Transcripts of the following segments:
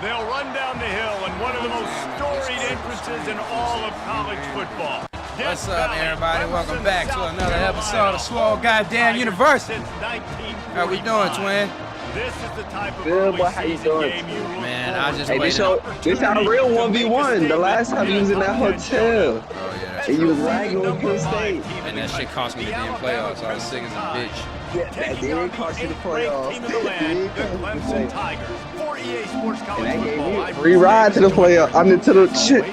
They'll run down the hill in one of the most storied entrances in all of college football. What's up, everybody? Welcome back to another episode of Swole goddamn University. How we doing, twin? This is the type of good, boy. How you doing? Man, I just this our real 1v1. The last time you was in that hotel. Oh, yeah. And you was lagging with Penn State. And that shit cost me the damn playoffs. I was sick as a bitch. Yeah, that did cost you the playoffs. Team of the land, the Clemson Tigers. For EA Sports College and that gave football, you free ride to the playoffs. I mean, to the shit.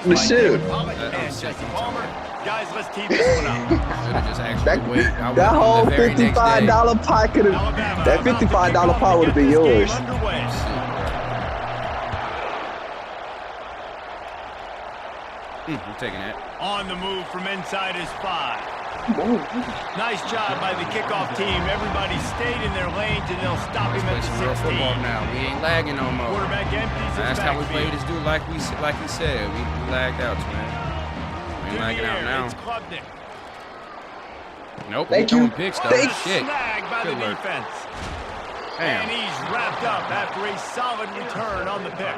Guys, let's keep this one up. That whole $55 pie could have. That $55 pie would have been yours. I'm taking that. On the move from inside his 5. Nice job by the kickoff team. Everybody stayed in their lanes, and they'll stop him at the 16. Real football now. We ain't lagging no more. Quarterback empties his That's how we backfield. played this dude, like he said. We lagged out, man. We ain't lagging out now. It's Klubnik. Nope. Thank we're you. throwing picks, though. Thank Shit. Snagged by the Good work. defense. Damn. And he's wrapped up after a solid return on the pick.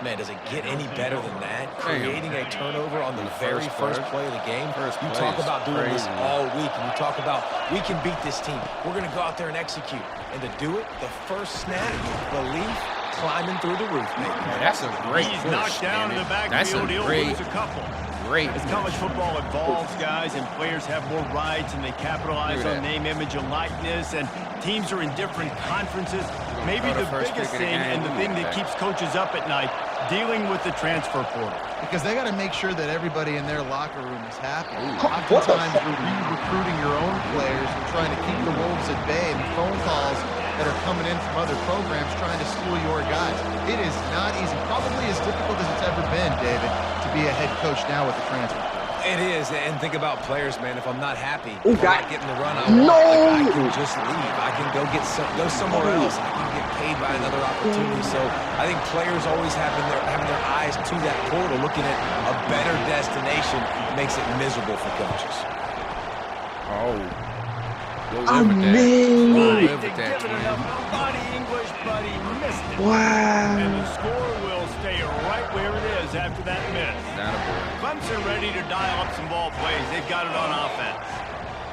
Man, does it get any better than that? Damn. Creating a turnover on the very first play of the game. You play talk is about doing this crazy. all week, and you talk about we can beat this team. We're going to go out there and execute. And to do it, the first snap, belief, climbing through the roof, baby. That's a great He's push, knocked down in man. the backfield. That's a He'll great lose a couple. As push. college football evolves, guys, and players have more rights and they capitalize Look at on that. name, image, and likeness, and teams are in different conferences, maybe throw the the first biggest pick of the thing game. and the thing that keeps coaches up at night, dealing with the transfer portal. Because they got to make sure that everybody in their locker room is happy. What the Oftentimes, you're re-recruiting your own players and trying to keep the wolves at bay, and the phone calls that are coming in from other programs trying to steal your guys. It is not easy. Probably as difficult as it's ever been, David, to be a head coach now with the transfer portal. It is, and think about players, man. If I'm not happy, Ooh, if I'm not getting the run I want, like, I can just leave. I can go somewhere else. I can get paid by another opportunity. So I think players always having their eyes to that portal, looking at a better destination, makes it miserable for coaches. Oh. We'll I live with that. mean, We'll Right, live they with that, give it twin. enough body English, but he missed it. And wow. the score will stay right where it is after that miss. Not a boy. Clemson ready to dial up some ball plays. They've got it on offense.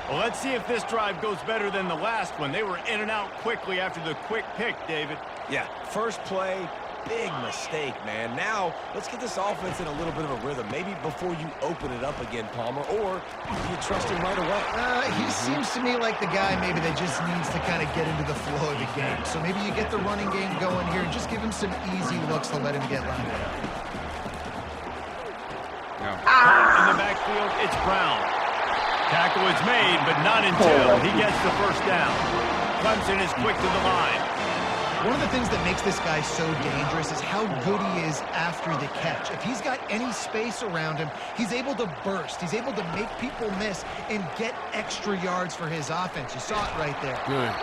Well, let's see if this drive goes better than the last one. They were in and out quickly after the quick pick, David. Yeah, first play, big mistake, man. Now, let's get this offense in a little bit of a rhythm. Maybe before you open it up again, Palmer, or do you trust him right away? He seems to me like the guy maybe that just needs to kind of get into the flow of the game. So maybe you get the running game going here and just give him some easy looks to let him get lined up. No. In the backfield, it's Brown. Tackle is made, but not until he gets the first down. Clemson is quick to the line. One of the things that makes this guy so dangerous is how good he is after the catch. If he's got any space around him, he's able to burst. He's able to make people miss and get extra yards for his offense. You saw it right there. Good.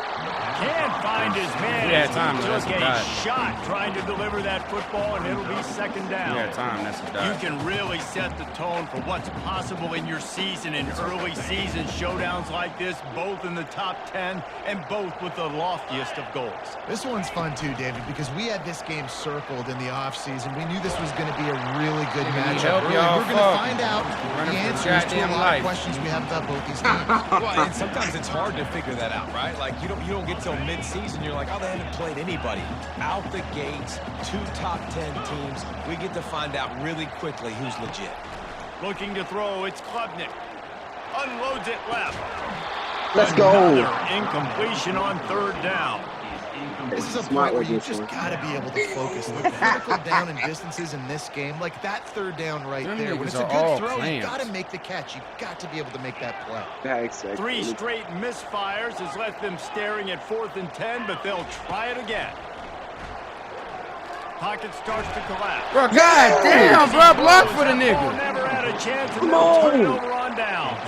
Can't find his man. Yeah, as time, he that's took a a dive. shot trying to deliver that football, and it'll be second down. Yeah, time. That's a You dive. can really set the tone for what's possible in your season in early season showdowns like this, both in the top 10 and both with the loftiest of goals. This one's fun too, David, because we had this game circled in the offseason. We knew this was going to be a really good matchup. help y'all, We're going to find out Running the for answers to a goddamn lot life. of questions we have about both these teams. Well, and sometimes it's hard to figure that out, right? Like, you don't get till mid-season, you're like, oh, they haven't played anybody. Out the gates, 2 top 10 teams. We get to find out really quickly who's legit. Looking to throw, it's Klubnik. Unloads it left. Let's go. Another incompletion on third down. This is a Smart point where with you this just one. got to be able to focus. The critical down and distances in this game, like that third down right Them there. When niggas it's a are good all throw, you clams. got to make the catch. You got to be able to make that play. Yeah, exactly. 3 straight misfires has left them staring at 4th and 10, but they'll try it again. Pocket starts to collapse. Bro, god damn, bro. Block for the Ball nigga. never had a chance, and Come they'll turn it on. over on downs.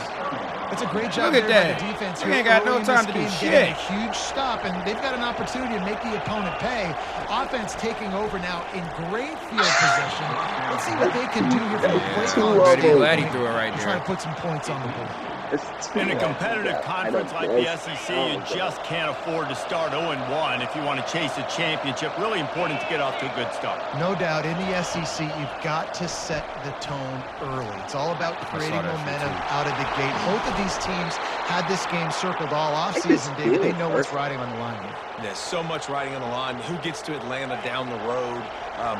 It's a great job Look at there that. by the defense They here ain't got no early in time this to do game, shit. getting a huge stop, and they've got an opportunity to make the opponent pay. Offense taking over now in great field possession. Let's see what they can do here from the play Two calling of them. standpoint Glad he threw it right to there. try to put some points on the board. In a competitive conference like the SEC, you just can't afford to start 0-1 if you want to chase a championship. Really important to get off to a good start. No doubt, in the SEC, you've got to set the tone early. It's all about creating momentum out of the gate. Both of these teams had this game circled all offseason, David. They know what's riding on the line here. There's so much riding on the line. Who gets to Atlanta down the road?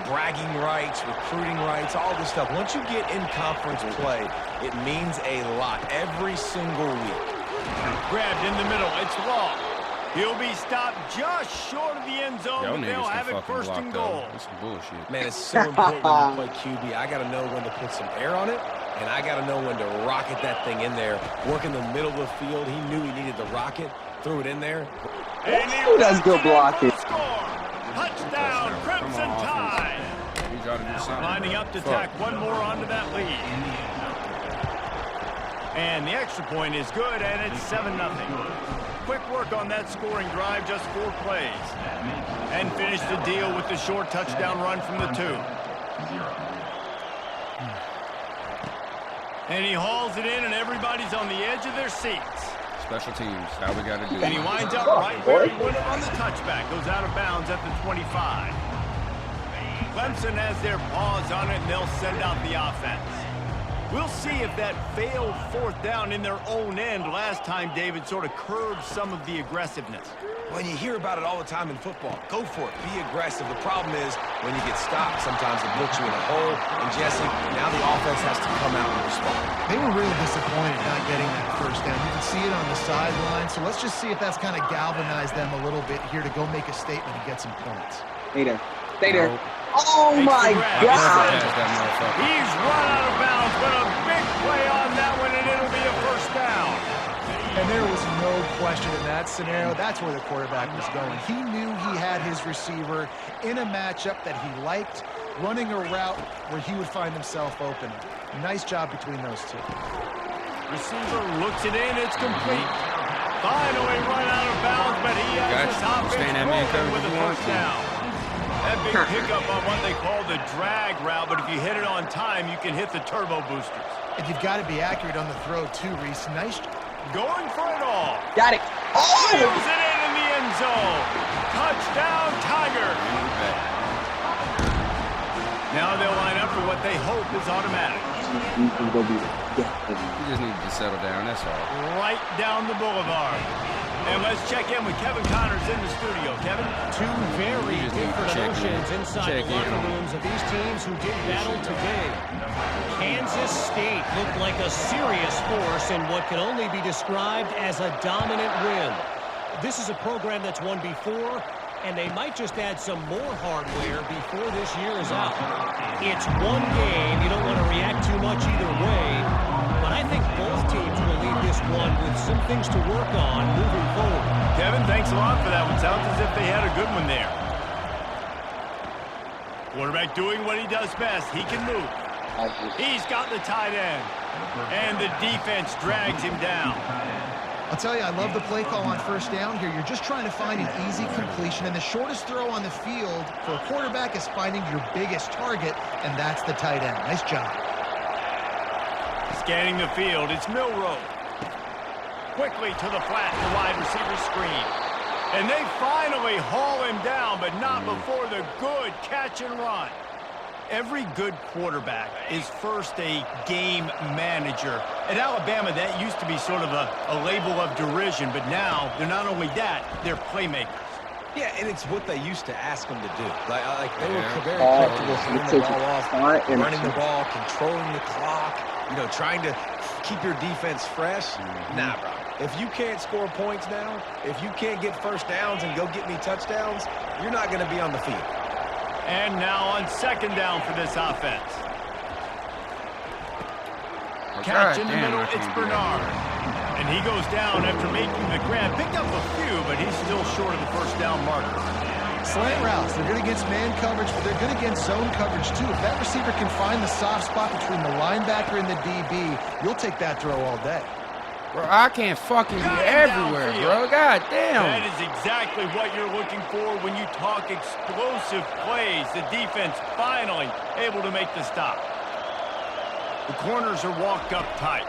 Bragging rights, recruiting rights, all this stuff. Once you get in conference play, it means a lot every single week. Grabbed in the middle. It's long. He'll be stopped just short of the end zone, but they'll have it first and goal. That's some bullshit. Man, it's so important when you play QB. I got to know when to put some air on it, and I got to know when to rocket that thing in there. Work in the middle of the field. He knew he needed the rocket. Threw it in there. Ooh, that's good blocking. Touchdown, Clemson tie. Lining up to tack one more onto that lead. And the extra point is good, and it's 7-0. Quick work on that scoring drive, just 4 plays. And finish the deal with the short touchdown run from the 2. And he hauls it in, and everybody's on the edge of their seats. Special teams, how we got to do it. And he winds up right where he would have on the touchback. Goes out of bounds at the 25. Clemson has their paws on it, and they'll send out the offense. We'll see if that failed 4th down in their own end last time, David, sort of curbed some of the aggressiveness. Well, you hear about it all the time in football. Go for it. Be aggressive. The problem is when you get stopped, sometimes it puts you in a hole. And, Jesse, now the offense has to come out and respond. They were really disappointed not getting that first down. You can see it on the sideline. So let's just see if that's kind of galvanized them a little bit here to go make a statement and get some points. Stay there. Stay there. Oh, my God. He's run out of bounds, but a big play on that one, and it'll be a first down. And there was no question in that scenario. That's where the quarterback was going. He knew he had his receiver in a matchup that he liked, running a route where he would find himself open. Nice job between those two. Receiver looks it in. It's complete. Finally run out of bounds, but he has his offense rolling with a first down. That big pickup on what they call the drag route, but if you hit it on time, you can hit the turbo boosters. And you've got to be accurate on the throw, too, Reese. Nice. Going for it all. Got it. Oh! Wheels it in the end zone. Touchdown, Tiger. Now they'll line up for what they hope is automatic. You just need to settle down, that's all. Right down the boulevard. And let's check in with Kevin Connors in the studio. Kevin? Two very different emotions inside the locker rooms of these teams who did battle today. Kansas State looked like a serious force in what can only be described as a dominant win. This is a program that's won before, and they might just add some more hardware before this year is out. It's one game. You don't want to react too much either way, but I think both teams will leave this one with some things to work on moving forward. Kevin, thanks a lot for that one. Sounds as if they had a good one there. Quarterback doing what he does best. He can move. He's got the tight end, and the defense drags him down. I'll tell you, I love the play call on first down here. You're just trying to find an easy completion, and the shortest throw on the field for a quarterback is finding your biggest target, and that's the tight end. Nice job. Scanning the field, it's Milroe. Quickly to the flat, the wide receiver screen. And they finally haul him down, but not before the good catch and run. Every good quarterback is first a game manager. At Alabama, that used to be sort of a label of derision, but now they're not only that, they're playmakers. Yeah, and it's what they used to ask them to do. Like they were very comfortable throwing the ball off, running the ball, controlling the clock, trying to keep your defense fresh. Nah, bro. If you can't score points now, if you can't get first downs and go get me touchdowns, you're not going to be on the field. And now on second down for this offense. Catch in the middle, it's Bernard. And he goes down after making the grab. Picked up a few, but he's still short of the first down marker. Slant routes, they're good against man coverage, but they're good against zone coverage too. If that receiver can find the soft spot between the linebacker and the DB, you'll take that throw all day. Bro, I can't fucking be everywhere, bro. God damn. That is exactly what you're looking for when you talk explosive plays. The defense finally able to make the stop. The corners are walked up tight.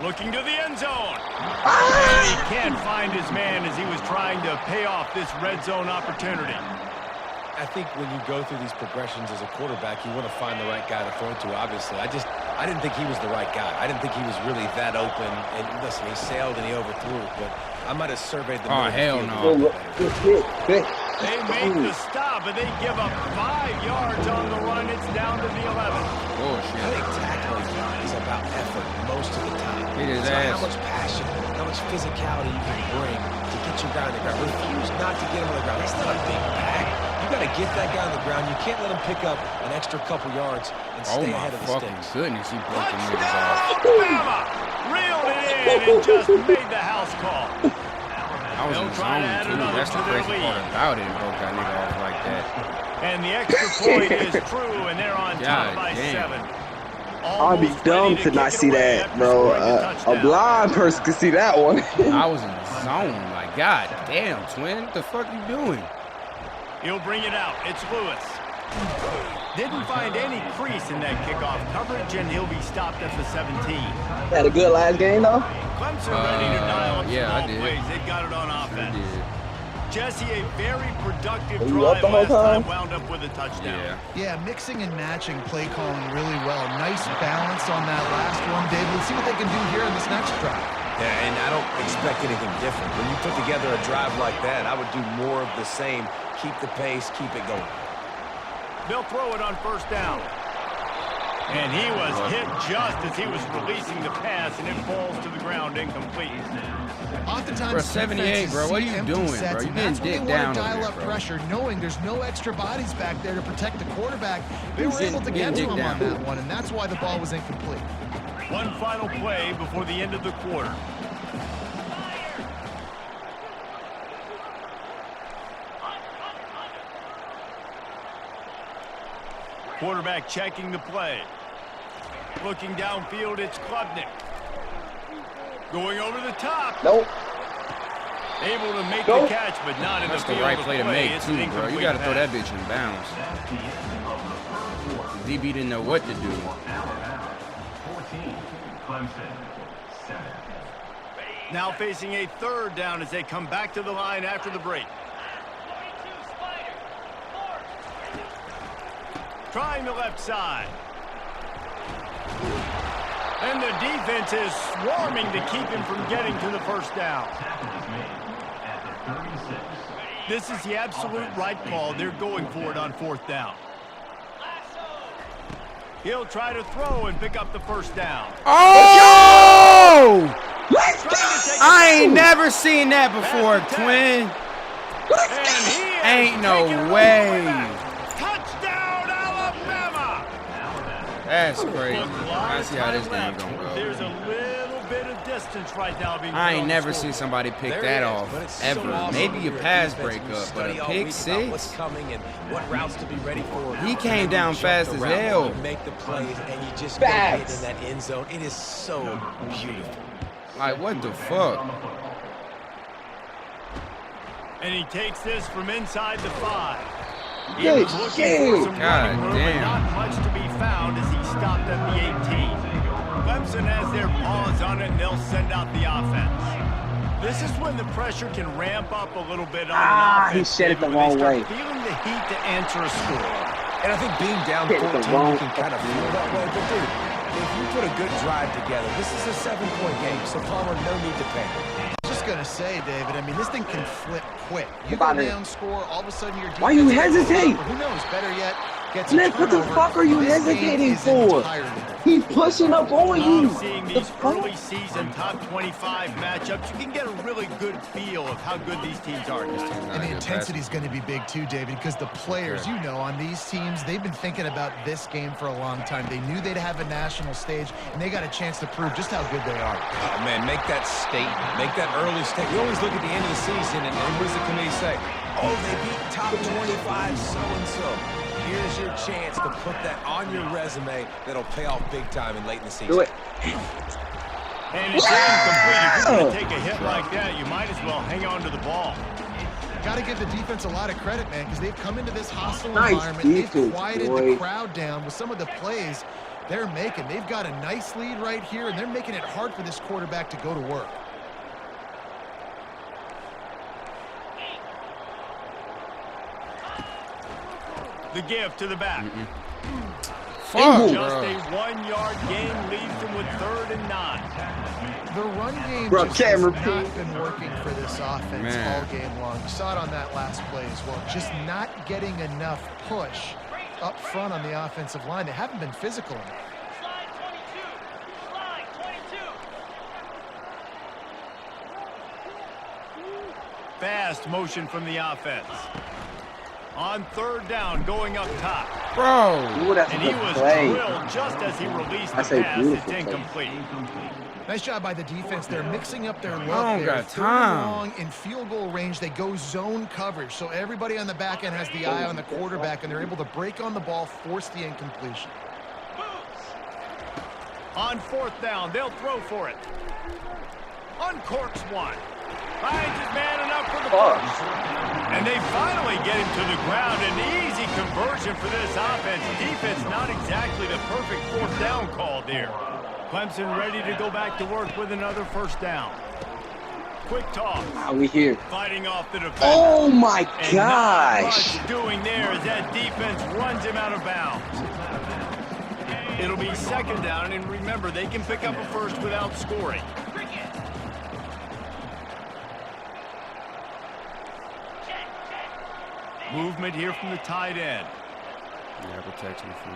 Looking to the end zone. And he can't find his man as he was trying to pay off this red zone opportunity. I think when you go through these progressions as a quarterback, you want to find the right guy to throw to, obviously. I didn't think he was the right guy. I didn't think he was really that open. And listen, he sailed and he overthrew it, but I might have surveyed the middle. Oh, hell no. They make the stop, and they give up 5 yards on the run. It's down to the 11. Bullshit. I think tackling is about effort most of the time. It is it's ass. how much passion, how much physicality you can bring to get your guy on the ground. Refuse not to get him on the ground. That's not a big pack. You got to get that guy on the ground. You can't let him pick up an extra couple yards and stay ahead of the sticks. Oh, my fucking goodness. He broke the niggas off. Bama reeled it in and just made the house call. I was in zone, too. That's the crazy part about it. Broke that nigga off like that. And the extra point is true, and they're on top by 7. I'd be dumb to not see that, bro. A blind person could see that one. I was in zone. Like, god damn, twin. What the fuck you doing? He'll bring it out. It's Lewis. Didn't find any crease in that kickoff coverage, and he'll be stopped at the 17. Had a good last game, though? Clemson ready to dial up yeah, small plays. They got it on offense. Jesse, a very productive you drive up the whole last time, time? wound up with a touchdown. Yeah, mixing and matching play calling really well. Nice balance on that last one, David. Let's see what they can do here in this next drive. Yeah, and I don't expect anything different. When you put together a drive like that, I would do more of the same. Keep the pace, keep it going. They'll throw it on first down. And he was hit just as he was releasing the pass, and it falls to the ground incomplete. Oftentimes, Bro, 78, bro. What are you doing, bro? You getting dick down over dial there, up bro. pressure, knowing there's no extra bodies back there to protect the quarterback. They were Getting able to get to him dick on down. that one, and that's why the ball was incomplete. One final play before the end of the quarter. Quarterback checking the play. Looking downfield, it's Klubnik. Going over the top. Nope. Able to make the catch, but not in That's the the field right of play to play. make, It's too, an bro. You incomplete got to throw that pass. bitch in bounds. DB didn't know what to do. 14, Clemson, 7. Now facing a third down as they come back to the line after the break. Trying the left side. And the defense is swarming to keep him from getting to the first down. Tackle is made at the 36. This is the absolute right call. They're going for it on fourth down. He'll try to throw and pick up the first down. Oh! Let's Trying to take I it ain't never seen that before, twin. And he is Ain't no taking it all way. the way back. Touchdown, Alabama! That's crazy. Look, I see how this game gonna go. There's a little bit of distance right now being I put ain't on the never scoreboard. seen somebody pick There that it is, off but it's so ever. awesome Maybe when a you're pass defense, breakup, you but study a all pick week about what's six? coming and what routes to be ready for. He came down fast as Around, hell. you make the plays and you just go get Facts. in that end zone. It is so beautiful. Like, what the fuck? And he takes this from inside the 5. He Good was looking for shit. some God running room, damn. but not much to be found as he stopped at the 18. Clemson has their paws on it, and they'll send out the offense. This is when the pressure can ramp up a little bit on an he offense. said it the David, when wrong they start way. feeling the heat to answer a score. And I think being down Hit 14, the wrong you can kind of feel that way. But dude, if you put a good drive together, this is a 7-point game, so Palmer, no need to panic. Just gonna say, David, I mean, this thing can flip quick. You About go it. down, score, all of a sudden your defense... Why you gets a hesitate? turnover. Who knows? Better yet, gets a Nick, what the turnover. fuck are you This game hesitating is for? entirely different. He's pushing up on you. Love seeing The these fuck? early season top 25 matchups. You can get a really good feel of how good these teams are. And the intensity is going to be big too, David, because the players, you know, on these teams, they've been thinking about this game for a long time. They knew they'd have a national stage, and they got a chance to prove just how good they are. Oh, man, make that statement. Make that early statement. We always look at the end of the season, and what does the committee say? Oh, they beat top 25 so-and-so. Here's your chance to put that on your resume that'll pay off big time and late in the season. Do it. And it's incomplete. If you're going to take a hit like that, you might as well hang on to the ball. Got to give the defense a lot of credit, man, because they've come into this hostile Nice environment. They've defense, quieted boy. the crowd down with some of the plays. They've got a nice lead right here, and they're making it hard for this quarterback to go to work. The give to the back. Fuck, Just a 1-yard gain leaves them with 3rd and 9. The run game Bro, just has can't not repeat. been working for this offense all game long. You saw it on that last play as well. Just not getting enough push up front on the offensive line. They haven't been physical enough. Fast motion from the offense. On 3rd down, going up top. Bro. Ooh, that's a And he good was play. drilled just as he released the That's a pass. beautiful It's play. incomplete. Nice job by the defense. They're mixing up their look. don't They're got 3rd time. and long in field goal range. They go zone coverage. So everybody on the back end has the eye on the quarterback, and they're able to break on the ball, force the incompletion. On 4th down, they'll throw for it. Uncorks one. Finds his man enough for the first. And they finally get him to the ground. An easy conversion for this offense. Defense not exactly the perfect 4th down call there. Clemson ready to go back to work with another 1st down. Quick toss. How we here? Fighting off the defense. Oh my And not gosh. much doing there as that defense runs him out of bounds. It'll be 2nd down, and remember, they can pick up a first without scoring. Movement here from the tight end. Yeah, protection from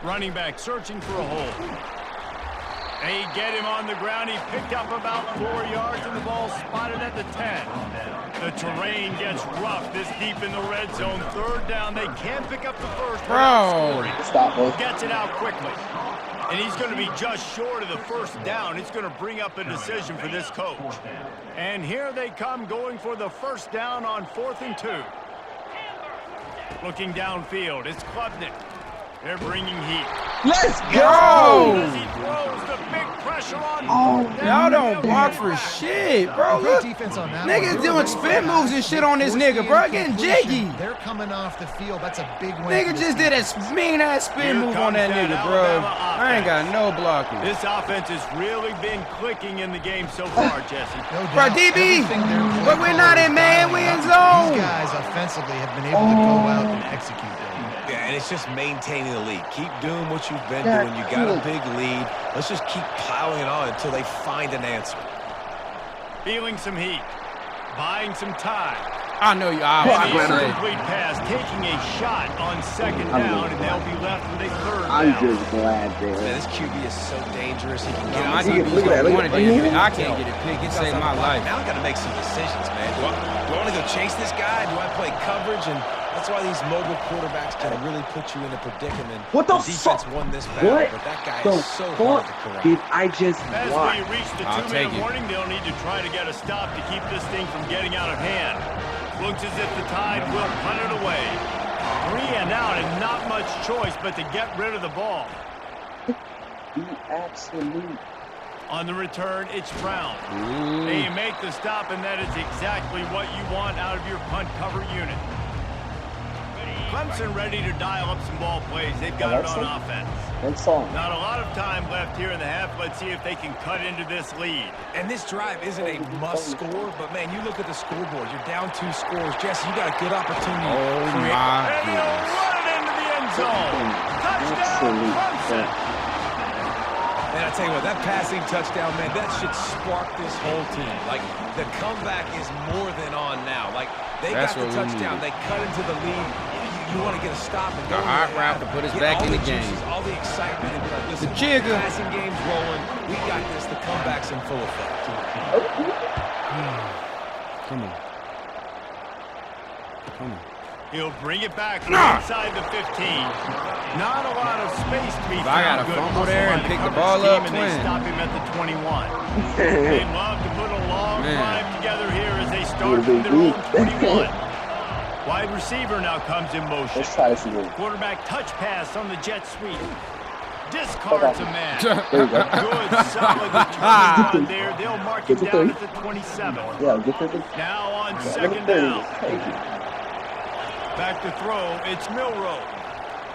Running back searching for a hole. They get him on the ground. He picked up about 4 yards, and the ball spotted at the 10. The terrain gets rough this deep in the red zone. 3rd down. They can pick up the first without scoring. Stop, bro. Gets it out quickly. And he's going to be just short of the 1st down. It's going to bring up a decision for this coach. And here they come going for the 1st down on 4th and 2. Looking downfield, it's Klubnik. They're bringing heat. Let's Yo! go. As he throws the big pressure on. Y'all don't block for shit, bro. Great Look. defense on that Niggas one. doing spin moves and shit on this nigga, bro. Getting jiggy. They're coming off the field. That's a big win. Nigga just did a mean-ass spin move on that nigga, bro. I ain't got no blocking. This offense has really been clicking in the game so far, Jesse. Bro, DB, but we're not in man, we in zone. These guys offensively have been able to go out and execute. Yeah, and it's just maintaining the lead. Keep doing what you've been doing. You got a big lead. Let's just keep plowing it on until they find an answer. Feeling some heat. Buying some time. I know you. And I the say. incomplete pass, taking a shot on 2nd down, and they'll be left with a 3rd I'm down. just glad, Man, man. this QB is so dangerous. He can get My out. Look at- DB's look at that, gonna look want at it, that. damn it. I can't get it pick. It saved my life. Now I got to make some decisions, man. Do I want to go chase this guy? Do I play coverage? And that's why these mobile quarterbacks can really put you in a predicament. What the defense fuck? won this battle, What but that guy the is so hard fuck to corral. did I just As watch? we reach the I'll take 2-minute it. warning, they'll need to try to get a stop to keep this thing from getting out of hand. Looks as if the Tide will punt it away. 3 and out, and not much choice but to get rid of the ball. You absolute. On the return, it's Brown. They make the stop, and that is exactly what you want out of your punt cover unit. Clemson ready to dial up some ball plays. They've got it on offense. Not a lot of time left here in the half. Let's see if they can cut into this lead. And this drive isn't a must score, but man, you look at the scoreboard. You're down 2 scores. Jesse, you got a good opportunity. Oh, my And he'll goodness. run it into the end zone. Touchdown, Clemson. Man, I tell you what, that passing touchdown, man, that should spark this whole team. Like, the comeback is more than on now. Like, they That's got the what we touchdown. need. They cut into the lead. You want to get a stop and go The into hot the route half, to put us get back all in the juices, game. all the excitement. And like, listen, jigger. passing game's rolling. We got this. The comeback's in full effect. Come on. Come on. He'll bring it back inside the 15. Not a lot of space to be found. I gotta Good fumble hustle there by and the pick the coverage ball team, up, and they twin. stop him at the 21. They love to put a long drive together here as they start from their own 21. Wide receiver now comes in motion. Let's try this again. Quarterback touch pass on the jet sweep. Discards a man. There you go. Good, solid determined run there. They'll mark him down at the 27. Yeah, get to the Now on look 2nd at down. this. Thank you. Back to throw, it's Milrow.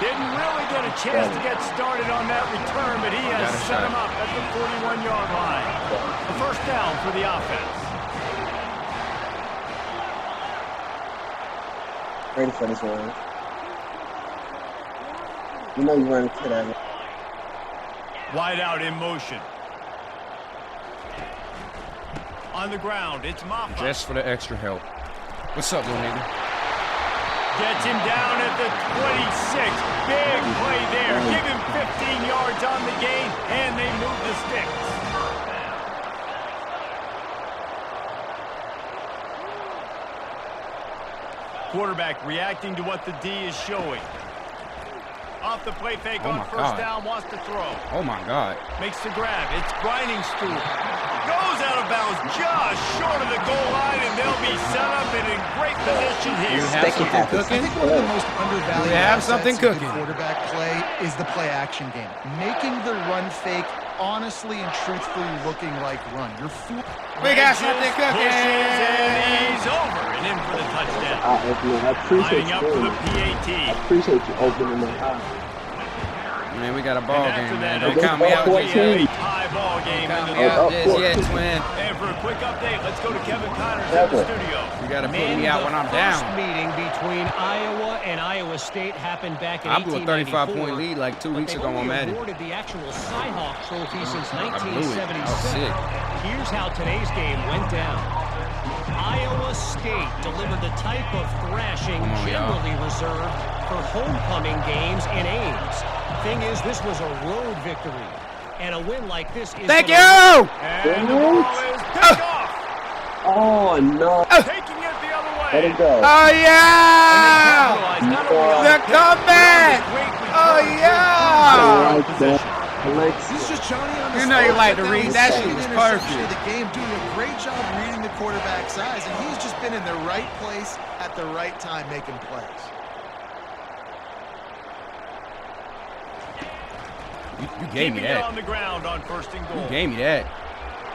Didn't really get a chance to get started on that return, but he has set him up at the 41-yard line. A first down for the offense. Ready for this one. You know you run to that. Wide out in motion. On the ground, it's Maffa. Just for the extra help. What's up, little nigga? Gets him down at the 26. Big play there. Give him 15 yards on the gain, and they move the sticks. Quarterback reacting to what the D is showing. Off the play fake on first down, wants to throw. Oh, my God. Makes the grab. It's grinding stool. Goes out of bounds just short of the goal line, and they'll be set up and in great position here. You have something cooking? I think one of the most undervalued assets in quarterback play is the play-action game. Making the run fake honestly and truthfully looking like run. We got something cooking. And he's over and in for the touchdown. I appreciate you. Up for the PAT. I appreciate you opening my eyes. Man, we got a ball game, man. Don't count me out just yet. Tie ball game. Don't count me out just yet, twin. And for a quick update, let's go to Kevin Connors in the studio. You got to put me out when I'm down. The first meeting between Iowa and Iowa State happened back in 1894. I blew a 35-point lead like 2 weeks ago on Madden. Awarded the actual Cy-Hawk trophy since I blew it. 1977. Here's how today's game went down. Iowa State delivered the type of thrashing generally reserved for homecoming games in Ames. Thing is, this was a road victory, and a win like this is. Thank you. And the ball is picked off. Oh no! Taking it the other way. Let it go. Oh yeah! The comeback! Oh yeah! I like that. This is just Johnny on the You know you like to read. That shit was perfect. The game doing a great job reading the quarterback's eyes, and he's just been in the right place at the right time making plays. You gave me that. On the ground on first and goal. You gave me that.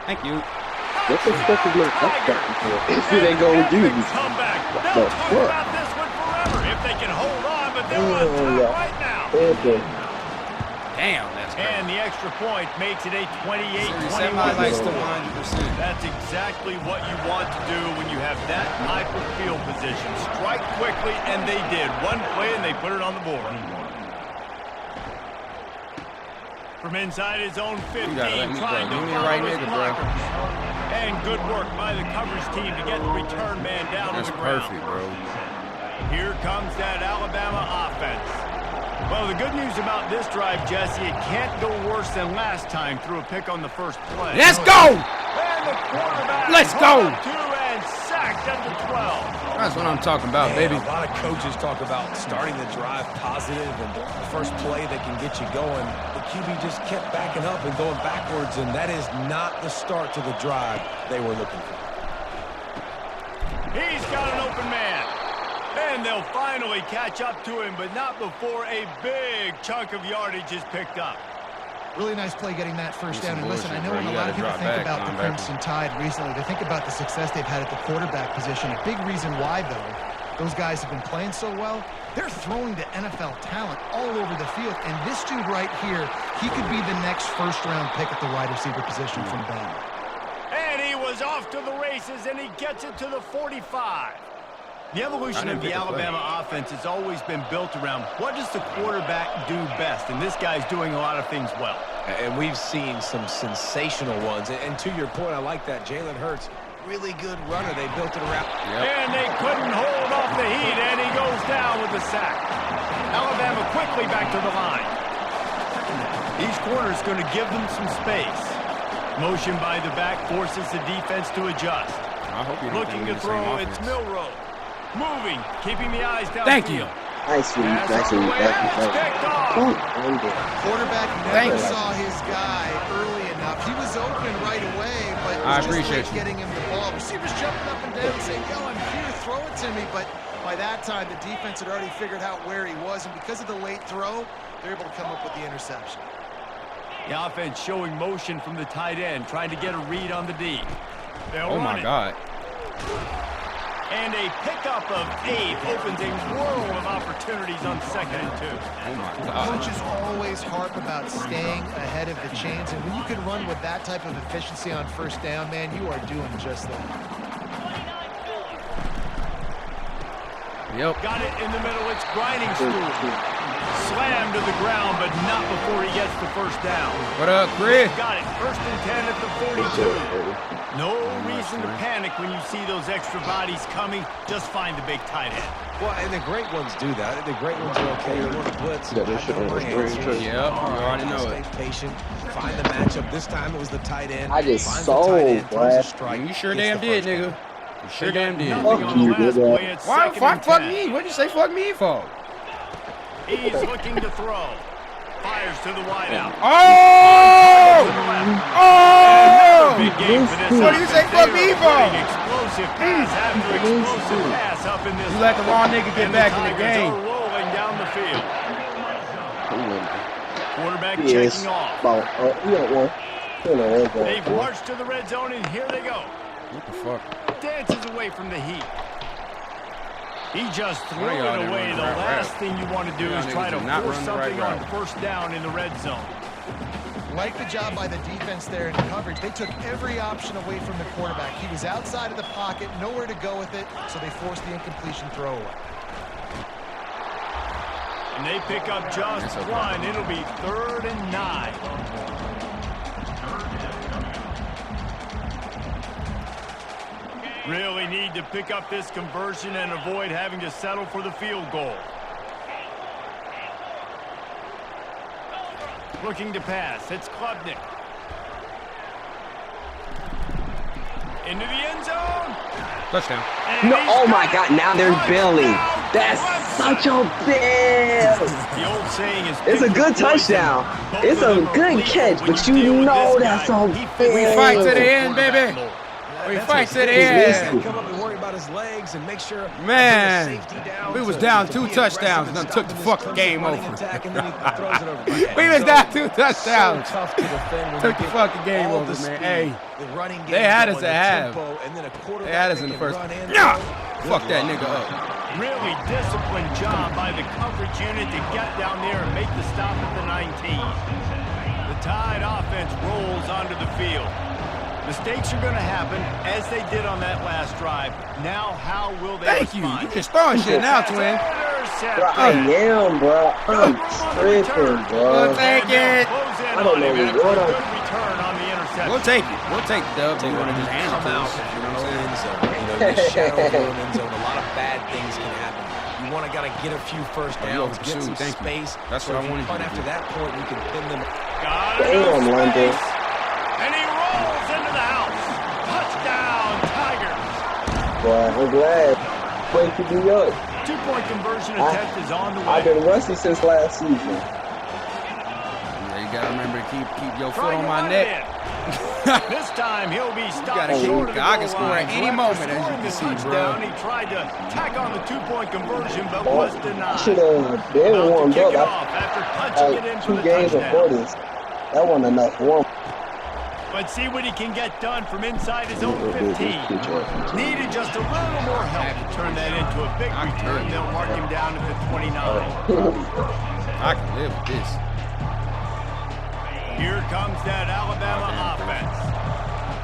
Thank you. What the fuck is my expecting for? See they gonna do this. Comeback. They'll talk about this one forever if they can hold on, but they're on top right now. Damn, that's crazy. And the extra point makes it a 28-21. Somebody likes to 100%. That's exactly what you want to do when you have that type of field position. Strike quickly, and they did. One play, and they put it on the board. From inside his own 15, trying to follow his blockers. And good work by the coverage team to get the return man down to the ground. That's perfect, bro. Here comes that Alabama offense. Well, the good news about this drive, Jesse, it can't go worse than last time through a pick on the first play. Let's go! And the quarterback Let's go! And sacked at the 12. That's what I'm talking about, baby. A lot of coaches talk about starting the drive positive and the first play that can get you going. The QB just kept backing up and going backwards, and that is not the start to the drive they were looking for. He's got an open man. And they'll finally catch up to him, but not before a big chunk of yardage is picked up. Really nice play getting that first down. And listen, I know when a lot of people think about the Clemson Tide recently, they think about the success they've had at the quarterback position. A big reason why, though, those guys have been playing so well, they're throwing to NFL talent all over the field. And this dude right here, he could be the next first-round pick at the wide receiver position from Bama. And he was off to the races, and he gets it to the 45. The evolution of the Alabama offense has always been built around what does the quarterback do best, and this guy's doing a lot of things well. And we've seen some sensational ones. And to your point, I like that. Jalen Hurts, really good runner. They built it around. And they couldn't hold off the heat, and he goes down with the sack. Alabama quickly back to the line. These corners going to give them some space. Motion by the back forces the defense to adjust. I hope you're looking to throw. It's Milrow. Moving, keeping the eyes down. Thank you. Nice one. Nice one. Quarterback never saw his guy early enough. He was open right away, but I appreciate you getting him the ball. Receivers jumping up and down saying, yo, I'm here, throw it to me. But by that time, the defense had already figured out where he was, and because of the late throw, they're able to come up with the interception. The offense showing motion from the tight end, trying to get a read on the D. Oh, my God. And a pickup of 8 opens a world of opportunities on 2nd and 2. Oh, my God. Coaches always harp about staying ahead of the chains, and when you can run with that type of efficiency on 1st down, man, you are doing just that. Yep. Got it in the middle. It's grinding stool. Slammed to the ground, but not before he gets the 1st down. What up, Chris? Got it. 1st and 10 at the 42. No reason to panic when you see those extra bodies coming. Just find the big tight end. Well, and the great ones do that. The great ones are okay. You want to blitz. Yeah, they should have Yep, you already know stay it. patient. Find the matchup. This time it was the tight end. I just Finds the tight end, sold, throws a bruh. strike, You sure gets damn the did, first down. nigga. You sure damn did. Nothing Fuck on the you, last nigga. play. It's Why? 2nd and Fuck 10. me. What'd you say fuck me for? He's looking to throw. Fires to the wideout. Oh! Oh! Big game for this What do you say offense. fuck They me are for? putting explosive pass after explosive pass up in this. You let the wrong nigga get and back in the Tigers game. are rolling down the field. Quarterback Yes. checking off. About, They've marched to the red zone, and here they go. What the fuck? Dances away from the heat. He just threw Why y'all it didn't away. run The the right last route? thing you want to do Y'all is try niggas to did not force run the right something on route. 1st down in the red zone. Like the job by the defense there in coverage. They took every option away from the quarterback. He was outside of the pocket, nowhere to go with it, so they forced the incompletion throwaway. And they pick up just one. It'll be 3rd and 9. Really need to pick up this conversion and avoid having to settle for the field goal. Looking to pass. It's Klubnik. Into the end zone. Touchdown. And No, he's oh my got God, now they're touchdown, bailing. That's Clemson. such a bill. The old saying is It's a pick good your poison. touchdown. Both It's of a them are good lethal catch, when but you you deal with know this that's guy. a He fits We the fight to mold the of end, baby. quarterback mold. We That's fight what to the It's end. Come up and worry about his legs and make sure. Man, bring a safety down we was to- down to 2 be aggressive touchdowns and and done stop took the this fucking Clemson game running over. attack, and then he throws it over the head. We was So- down 2 touchdowns. So tough to defend when Took you the get fucking game all over, the man. speed, Hey, the running game they had us going, at the half. tempo, and then a They quarterback had us that in the can first. run and Nah! throw. Fuck that Good nigga luck. up. Really disciplined job by the coverage unit to get down there and make the stop at the 19. The Tide offense rolls onto the field. Mistakes are going to happen, as they did on that last drive. Now, how will they Thank you. respond? You can start shit now, twin. Bro, I am, bro. I'm tripping, We'll bro. take it. I don't know what Good return on the interception. We'll take it. We'll take the dub. They want to just hand it Come to out us. if you're in the end zone. You know, you shadow your own end zone. A lot of bad things can happen. You want to gotta get a few first Oh, you downs, get oversoon. some Thank you. space. That's so what I if you wanted you punt to after do. that point, you can pin them. Got Damn, enough London. space. And he rolls into the house. Touchdown, Tigers. Boy, I'm glad. Wait to be up. 2-point conversion attempt is on the way. I've been rusty since last season. Yeah, you gotta remember to keep your foot Trying on to my run neck. it in. This time he'll be stopped gotta keep- short of the I can goal score line. at any So after moment, as you scoring can the see, touchdown, bro. He tried to tack on the 2-point conversion, but Boy, was I denied. should have been About to warmed kick up. it off after punching it in Like for 2 the games before touchdown. this. That wasn't enough warm. Let's see what he can get done from inside his own 15. Needed just a little more help to turn that into a big return. They'll mark him down at the 29. I can live with this. Here comes that Alabama offense.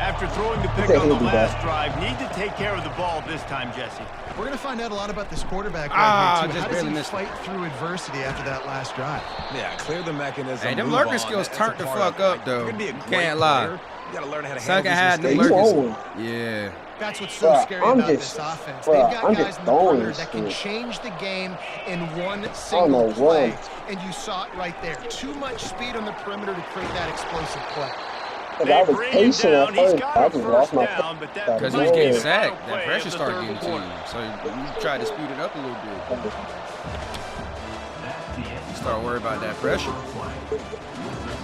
After throwing the pick on the last drive, need to take care of the ball this time, Jesse. We're going to find out a lot about this quarterback Ah, right here, too. just How does barely he missed fight through adversity after that last drive? Yeah, clear the mechanism. Hey, them move lurker on. skills That's turned a the part fuck of it. up, Like, though. you're gonna be a Can't great lie. player. You gotta learn how to Second handle half, these them you lurkers. own. Yeah. That's what's so Bruh, scary I'm about just- this offense. bruh, They've got I'm guys just in the perimeter throwing that can shit. change the game in one know single play. what. And you saw it right there. Too much speed on the perimeter to create that explosive play. Because I was bring him patient down. at He's first. got I a just lost my first down, but that Because he might was be getting the final sacked. play That of pressure the started third getting to quarter. you. So you tried to speed it up a little bit. You start worrying about that pressure.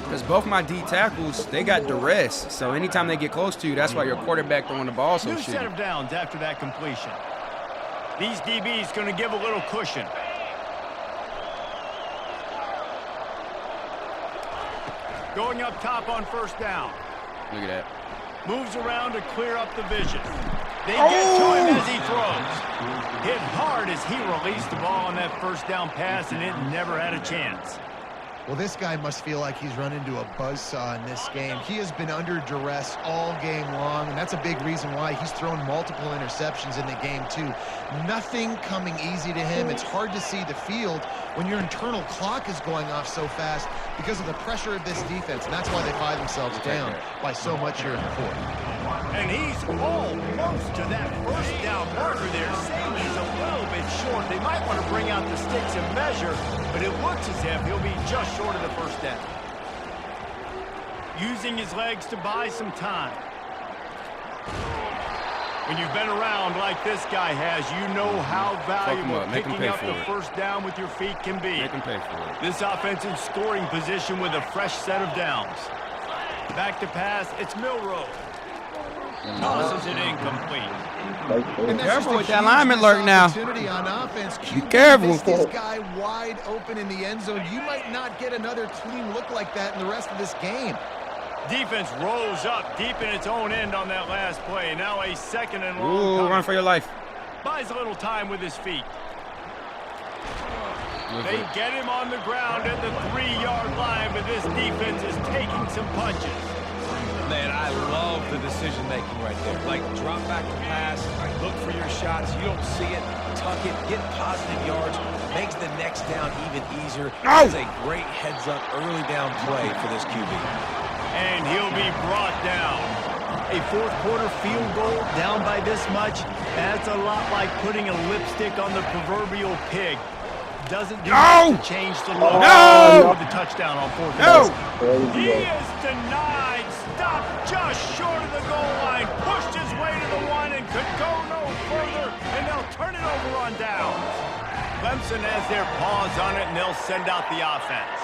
Because both my D tackles, they got duress. So anytime they get close to you, that's why your quarterback throwing the ball so New set shitty. of downs after that completion. These DBs going to give a little cushion. Going up top on first down. Look at that. Moves around to clear up the vision. They get to him as he throws. Hit hard as he released the ball on that first down pass, and it never had a chance. Well, this guy must feel like he's run into a buzzsaw in this game. He has been under duress all game long, and that's a big reason why he's thrown multiple interceptions in the game, too. Nothing coming easy to him. It's hard to see the field when your internal clock is going off so fast because of the pressure of this defense, and that's why they find themselves down by so much here in the fourth. And he's almost to that first down marker there, saying he's a little bit short. They might want to bring out the sticks and measure, but it looks as if he'll be just short of the first down. Using his legs to buy some time. When you've been around like this guy has, you know how valuable picking up the first down with your feet can be. Make him pay for it. This offensive scoring position with a fresh set of downs. Back to pass, it's Milrow. Tosses it incomplete. Be careful with that lineman lurk now. Be careful. This guy wide open in the end zone. You might not get another clean look like that in the rest of this game. Defense rolls up deep in its own end on that last play. Now a second and long. Ooh, run for your life. Buys a little time with his feet. They get him on the ground at the 3-yard line, but this defense is taking some punches. Man, I love the decision-making right there. Like, drop back the pass, look for your shots. You don't see it, tuck it, get positive yards, makes the next down even easier. It's a great heads-up early down play for this QB. And he'll be brought down. A fourth-quarter field goal down by this much, that's a lot like putting a lipstick on the proverbial pig. Doesn't do much to change the look. No! The touchdown on fourth down. He is denied. Stopped just short of the goal line. Pushed his way to the one and could go no further. And they'll turn it over on downs. Clemson has their paws on it, and they'll send out the offense.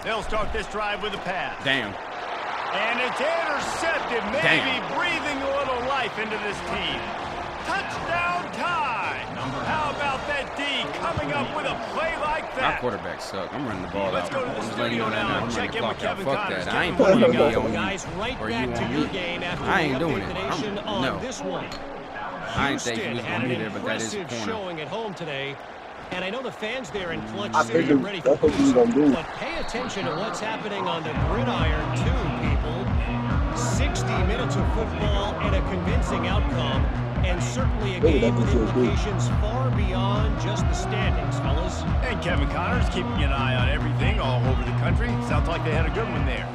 They'll start this drive with a pass. Damn. And it's intercepted, maybe breathing a little life into this team. Touchdown time. How about that D coming up with a play like that? My quarterback suck. I'm running the ball Let's out. go to the I'm just letting you know studio that now now. and I'm check running the in with clock out. Kevin Fuck Connors. that. I ain't Kevin, putting what me do on you. Guys, right Or you back to on your me. game after I ain't the doing update it. the nation on No. this one. I ain't think he Houston was had going to an be there, but that is impressive corner. showing at home today. And I know the fans there in Clutch I City are figured ready for that's what you this. gonna do. But pay attention to what's happening on the gridiron, too, people. 60 minutes of football and a convincing outcome. And certainly a game with implications far beyond just the standings, fellas. And Kevin Connors keeping an eye on everything all over the country. Sounds like they had a good one there.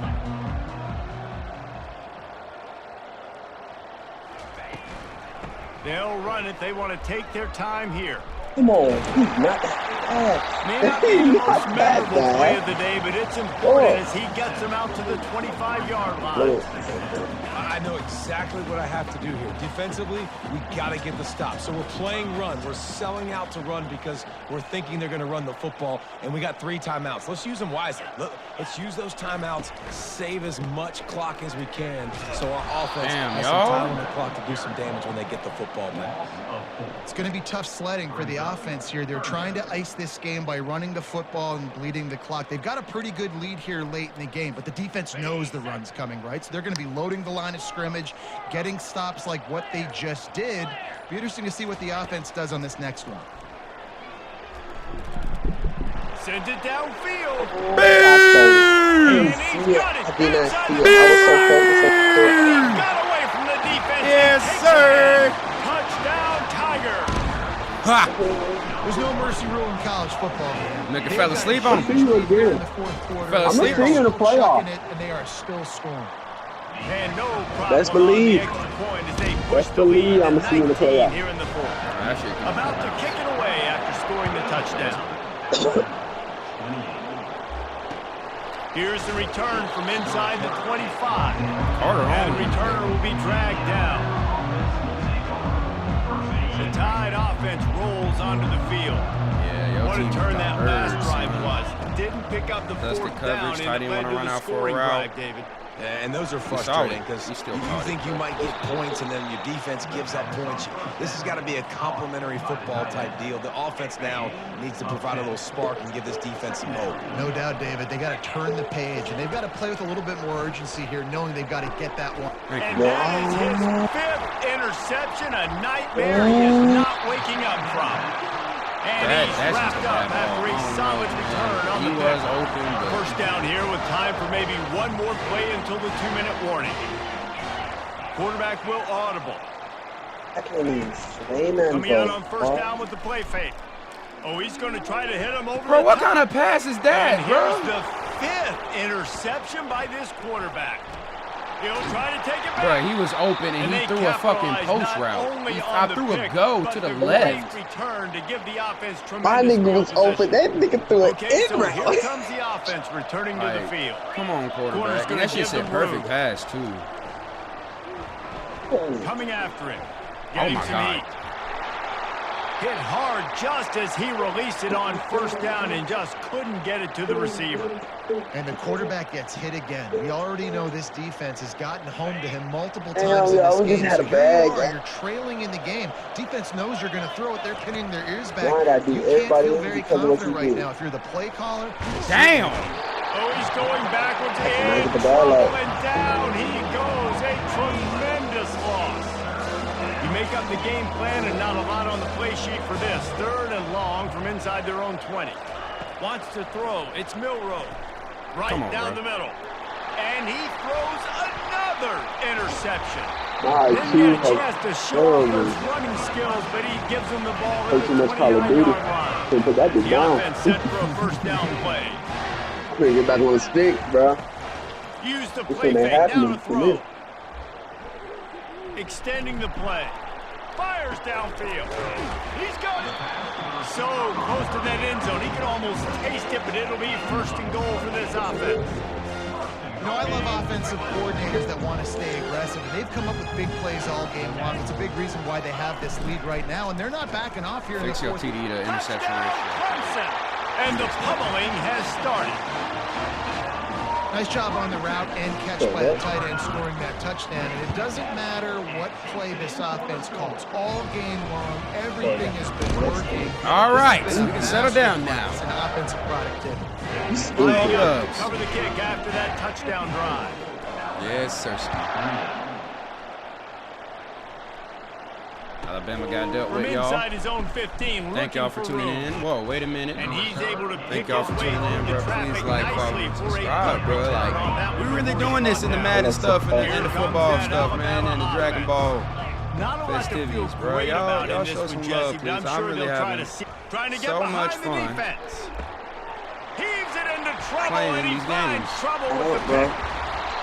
They'll run it. They want to take their time here. Come on, he's not that bad. May not be the He's most not that memorable play bad. of the day, but it's important as he gets them out to the 25-yard line. I know exactly what I have to do here. Defensively, we got to get the stop. So we're playing run. We're selling out to run because we're thinking they're going to run the football, and we got 3 timeouts. Let's use them wisely. Let's use those timeouts, save as much clock as we can so our offense has some time on the clock to do some damage when they get the football back. It's going to be tough sledding for the offense here. They're trying to ice this game by running the football and bleeding the clock. They've got a pretty good lead here late in the game, but the defense knows the run's coming, right? So they're going to be loading the line of scrimmage, getting stops like what they just did. Be interesting to see what the offense does on this next one. Sends it downfield. And he's got it. I did not see it. He got away from the defense. Yes, sir. Touchdown, Tiger. Ha! There's no mercy rule in college football, man. Nigga fell asleep on him. He was good. In the fourth quarter, Fell asleep. I'm in the playoff. and they are still scoring. And no problem Best believe. on the extra point as they push Best the lead believe I'm to gonna see you in the 19 playoff. here in the fourth. That shit can- About to kick it away after scoring the touchdown. Here's the return from inside the 25. Carter And the home. returner will be dragged down. The Tide offense rolls onto the field. Yeah, yo, What a team turn got that last birds, drive man. was. Didn't pick up the Dusty fourth coverage, down, tight and end it led wanna to run the out for a scoring route. drive, David. And those are frustrating because you think you might get points and then your defense gives up points. This has got to be a complementary football type deal. The offense now needs to provide a little spark and give this defense some hope. No doubt, David. They got to turn the page, and they've got to play with a little bit more urgency here, knowing they've got to get that one. And that is his 5th interception, a nightmare he is not waking up from. And he's wrapped up after a solid return on the pick. First down here with time for maybe one more play until the 2-minute warning. Quarterback will audible. I can't even say nothing. Coming out on first down with the play fake. Oh, he's going to try to hit him over Bro, the what top. kind of pass is that, and bro? here's the 5th interception by this quarterback. He'll try to take it back. Bro, he was open and he threw a fucking post route. I threw a go to the left. Return to give the offense My nigga was open. That nigga threw it in so route. here comes the offense returning to the field. Come on, quarterback. And that shit said perfect pass, too. Coming after him. Getting some heat. Hit hard just as he released it on first down and just couldn't get it to the receiver. And the quarterback gets hit again. We already know this defense has gotten home to him multiple times in this game. Had a so bag, here you are, you're trailing in the game. Defense knows you're going to throw it. They're pinning their ears back. You can't feel very confident right now if you're the play caller. Damn! Oh, he's going backwards in trouble, and down he goes. A tremendous loss. You make up the game plan and not a lot on the play sheet for this. 3rd and long from inside their own 20. Wants to throw. It's Milrow. Right down the middle. And he throws another interception. Didn't get a chance to show off those running skills, but he gives them the ball at the 29-yard line. The offense set for a first down play. I'm gonna get back on the stick, bro. Use the play fake, now to throw. Extending the play. Fires downfield. He's got it. So close to that end zone, he can almost taste it, but it'll be 1st and goal for this offense. You know, I love offensive coordinators that want to stay aggressive, and they've come up with big plays all game long. It's a big reason why they have this lead right now, and they're not backing off here in the fourth. TD to interception ratio. Clemson, and the pummeling has started. Nice job on the route and catch by the tight end scoring that touchdown. And it doesn't matter what play this offense calls. All game long, everything has been working. All right, so we can settle down now. It's an offensive productivity. Cover the kick after that touchdown drive. Yes, sir. Alabama got dealt with, y'all. Inside his own 15. Thank y'all for tuning in. Whoa, wait a minute. And he's able to thank y'all for tuning in, bro. Please like, follow, and subscribe, bro. Like, we really doing this in the Madden stuff and the football stuff, man, and the Dragon Ball festivities, bro. Y'all show some love, please. I'm really having so much fun Heaves it into trouble, playing and he these finds games. trouble with the pick.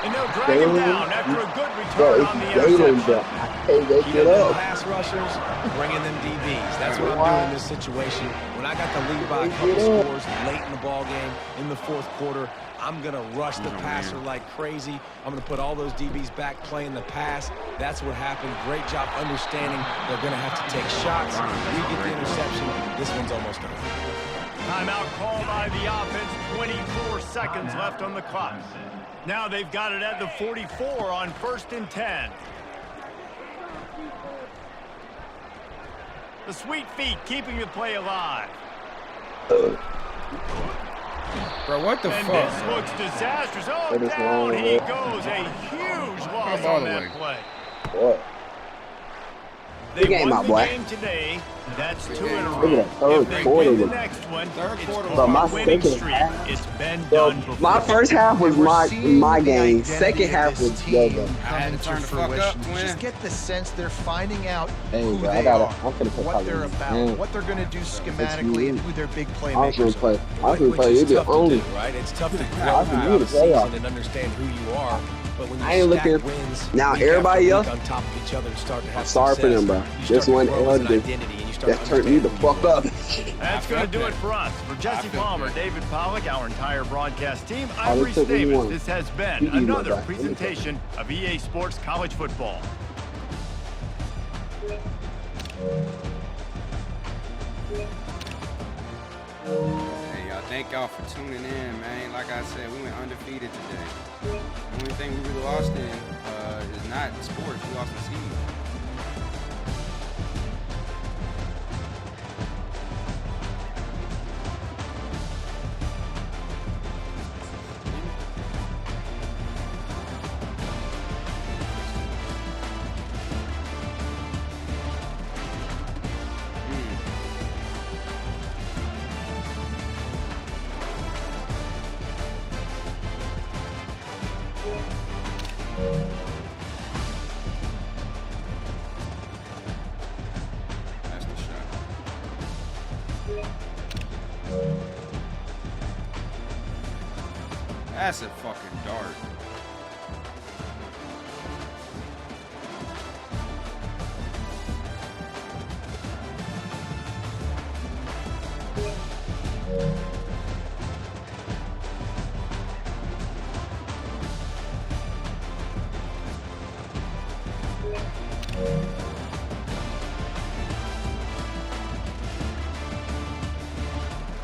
And they'll drag him down after a good return on the interception. You know, the pass rushers, bringing them DBs. That's what I'm doing in this situation. When I got the lead by a couple scores late in the ball game, in the 4th quarter, I'm going to rush the passer like crazy. I'm going to put all those DBs back playing the pass. That's what happened. Great job understanding they're going to have to take shots. We get the interception. This one's almost over. Timeout called by the offense. 24 seconds left on the clock. Now they've got it at the 44 on 1st and 10. The sweet feet keeping the play alive. Bro, what the and fuck? This looks disastrous. Oh, down he goes. A huge loss on that play. What? They won my the boy. game today. That's 2 in a Look row. at that third If they quarter. win the next one, it's Bro, my a winning second streak. half. It's been done before. My first half was my game. Second half was Yoga. Coming to turn the fuck up, fruition. twin. Just get the sense they're finding out Hey, who bro, they are, I'm finna play what they're about, what they're going to do schematically, and who their big I was gonna playmakers play. are. I was gonna play. Which It'd is be tough to only. do, right? It's tough to grow I can throughout do a the playoff. season and understand who you are. But when you I ain't stack looking- wins, Now, week after everybody week else, on top of each other and start to have I'm sorry for success, them, bro. you This start to one grow as an elder identity, and you start that to turned me the understand fuck up. That's going to do it for us. For Jesse Palmer, David Pollack, our entire broadcast team, I'm they Reese took what you Davis. wanted. This has been You know another that. presentation of EA Sports College Football. Hey, y'all Thank y'all for tuning in, man. Like I said, we went undefeated today. The only thing we really lost in is not sports. We lost in Siege. That's the shot. That's a fucking dart.